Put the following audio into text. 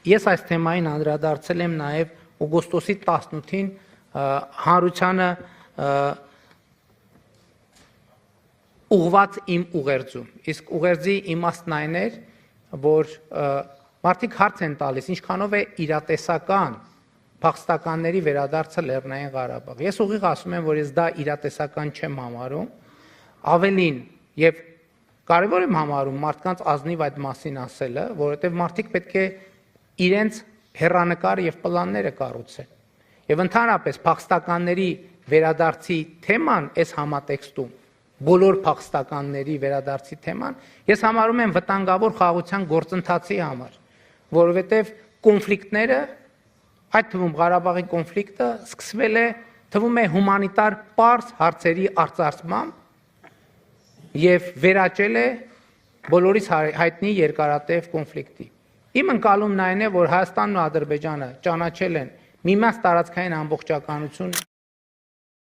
Ես այս թեմային անդրադարձել եմ նաև օգոստոսի 18-ին հանրությանը ուղղված իմ ուղերձում։ Իսկ ուղերձի իմաստն այն էր, որ մարդիկ հարց են տալիս, ինչքանով է իրատեսական փախստականների վերադարձը Լեռնային Ղարաբաղ։ Ես ուղիղ ասում եմ, որ ես դա իրատեսական չեմ համարում, ավելին եւ կարևոր եմ համարում մարդկանց ազնիվ այդ մասին ասելը, որովհետեւ մարդիկ պետք է իրենց հեռանկարը եւ պլանները կառուցեն։ Եվ ընդհանրապես փախստականների վերադարձի թեման այս համատեքստում բոլոր փախստականների վերադարձի թեման ես համարում եմ վտանգավոր խաղաղության գործընթացի համար, որովհետեւ կոնֆլիկտները, այդ թվում Ղարաբաղի կոնֆլիկտը սկսվել է թվում է հումանիտար պարզ հարցերի արծարծմամբ եւ վերաճել է բոլորիս հայտնի երկարատև կոնֆլիկտի։ Իմ ընկալումն այն է, որ Հայաստանն ու Ադրբեջանը ճանաչել են միմյանց տարածքային ամբողջականություն